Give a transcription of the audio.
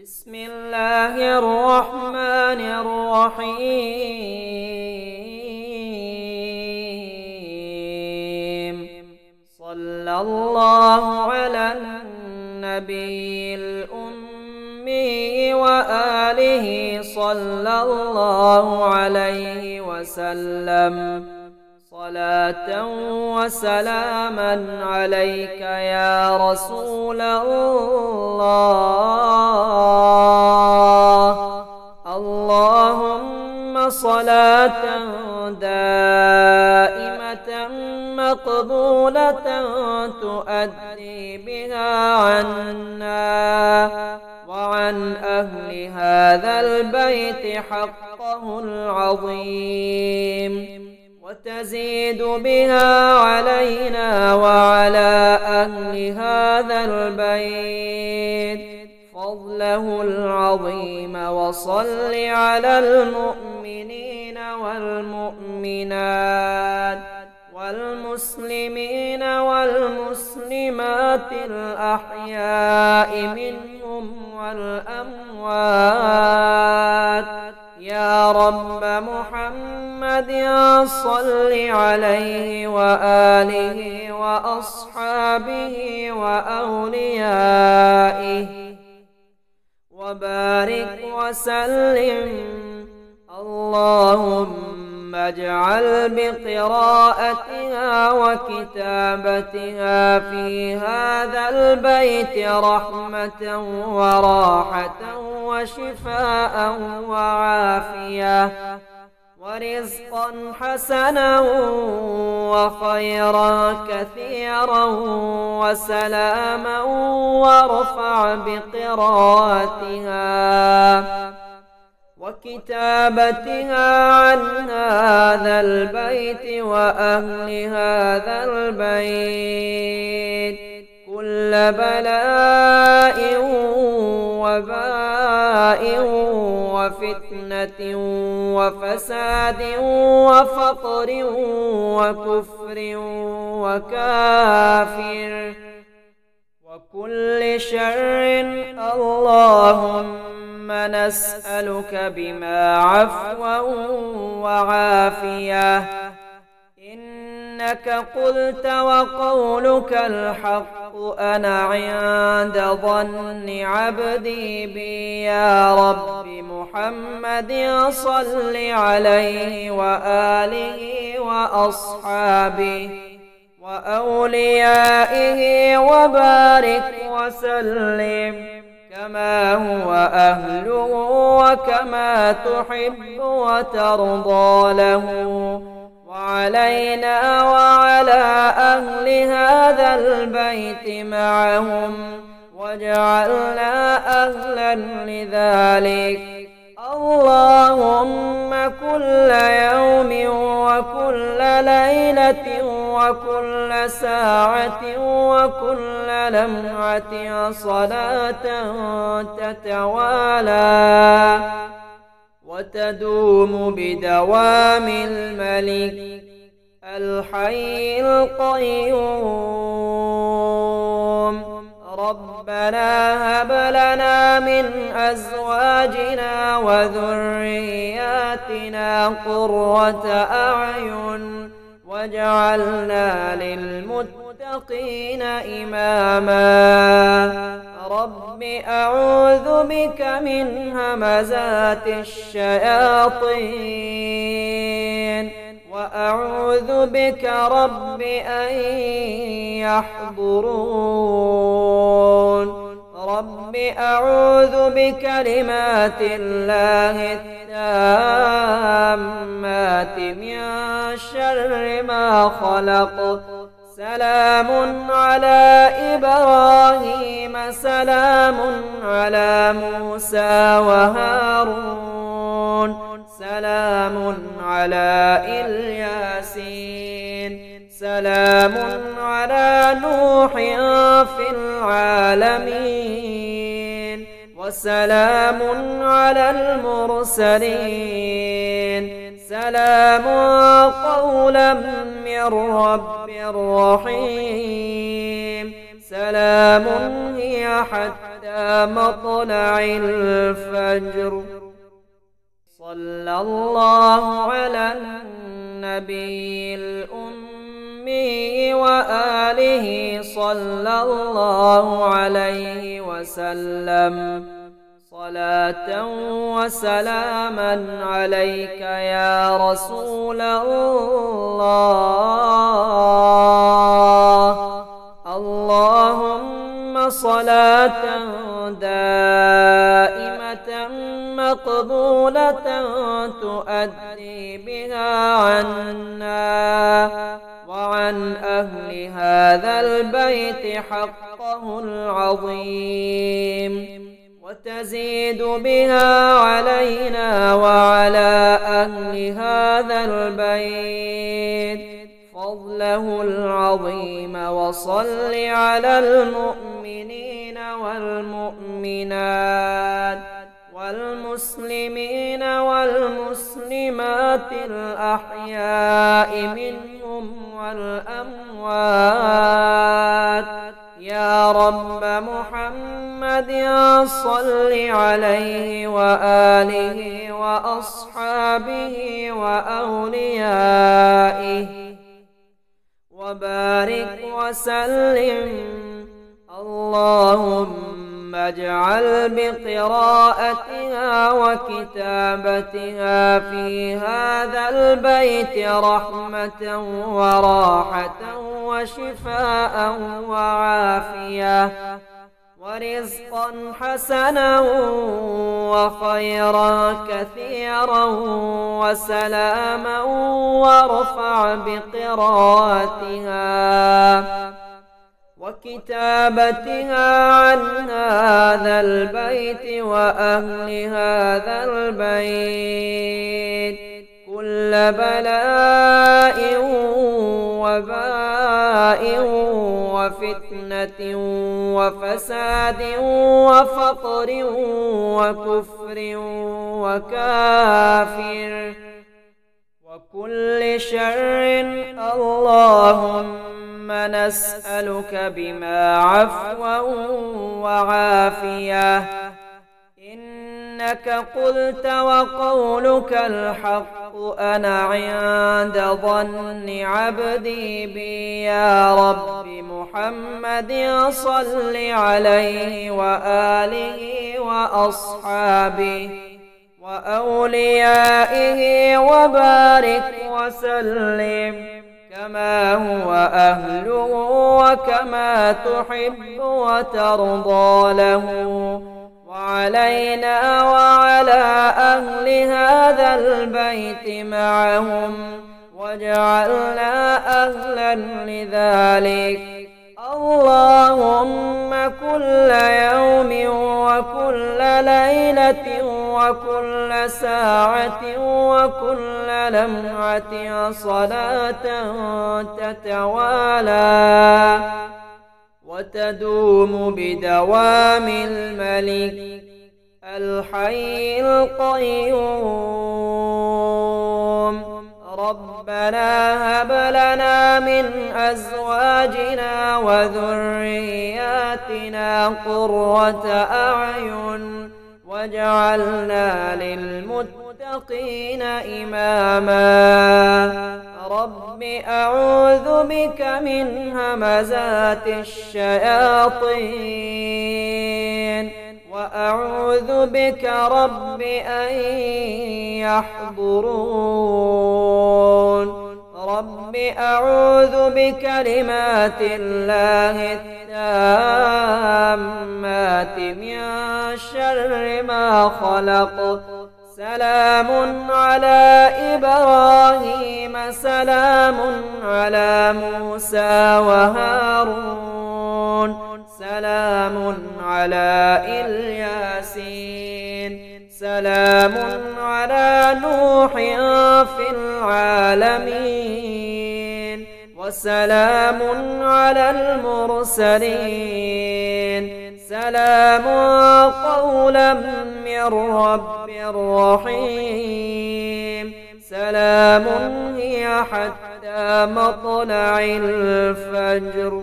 بسم الله الرحمن الرحيم. صلى الله على النبي الأمي وآله صلى الله عليه وسلم صلاة وسلاما عليك يا رسول الله. اللهم صلاة دائمة مقبولة تؤدي بها عنا وعن أهل هذا البيت حقه العظيم، وتزيد بها علينا وعلى أهل هذا البيت فضله العظيم. وصل على المؤمنين والمؤمنات والمسلمين والمسلمات الأحياء منهم والأموات يا رب محمد. صل عليه وآله وأصحابه وأوليائه وبارك وسلم. اللهم اجعل بقراءتها وكتابتها في هذا البيت رحمة وراحة وشفاء وعافية ورزقا حسنا وخيرا كثيرا وسلاما، وارفع بقراءتها وكتابتها عن هذا البيت وأهل هذا البيت كل بلاء وباء وفتنة وفساد وفقر وكفر وكافر وكل شر. اللهم نسألك بما عفوا وعافية. إنك قلت وقولك الحق أنا عند ظن عبدي بي يا رب محمد. صل عليه وآله وأصحابه وأوليائه وبارك وسلم كما هو أهله وكما تحب وترضى له، وعلينا وعلى أهل هذا البيت معهم، واجعلنا أهلا لذلك. اللهم كل يوم وكل ليلة وكل ساعة وكل لمعة صلاة تتوالى وتدوم بدوام الملك الحي القيوم. ربنا هب لنا من أزواجنا وذرياتنا قرة أعين واجعلنا للمتقين إماما. رب أعوذ بك من همزات الشياطين وأعوذ بك رب أن يحضرون. رب أعوذ بكلمات الله التامات من شر ما خلق. سلام على إبراهيم سلام على موسى وهارون سلام على الياسين سلام على نوح في العالمين وسلام على المرسلين. سلام قولا من رب رحيم. سلام هي حتى حتى مطلع الفجر. صلى الله على النبي الأمي وآله صلى الله عليه وسلم. صلاة وسلاما عليك يا رسول الله. اللهم صلاة دائمة مقبولة تؤدي بها عنا وعن أهل هذا البيت حقه العظيم، وتزيد بها علينا وعلى أهل هذا البيت فضله العظيم. وصل على المؤمنين والمؤمنات والمسلمين والمسلمات الأحياء منهم والأموات يا رب محمد. صل عليه وآله وأصحابه وأوليائه وبارك وسلم. اللهم اجعل بقراءتها وكتابتها في هذا البيت رحمة وراحة وشفاء وعافية ورزقا حسنا وخيرا كثيرا وسلاما، وارفع بقراءتها وكتابتها عن هذا البيت وأهل هذا البيت كل بلاء وباء وفتنة وفساد وفقر وكفر وكافر وكل شر. اللهم نسألك بما عفوا وعافية. إنك قلت وقولك الحق أنا عند ظن عبدي بي يا رب محمد. صل عليه وآله وأصحابه وأوليائه وبارك وسلم كما هو أهله وكما تحب وترضى له، وعلينا وعلى أهل هذا البيت معهم، واجعلنا أهلا لذلك. اللهم كل يوم وكل ليلة وكل ساعة وكل لمعة صلاة تتوالى وتدوم بدوام الملك الحي القيوم. ربنا هب لنا من أزواجنا وذرياتنا قرة أعين واجعلنا للمتقين إماما. رب أعوذ بك من همزات الشياطين وأعوذ بك رب أن يحضرون. رب أعوذ بكلمات الله التامات من شر ما خلق. سلام على إبراهيم سلام على موسى وهارون سلام على الياسين سلام على نوح في العالمين وسلام على المرسلين. سلام قولا من رب رحيم. سلام هي حتى مطلع الفجر.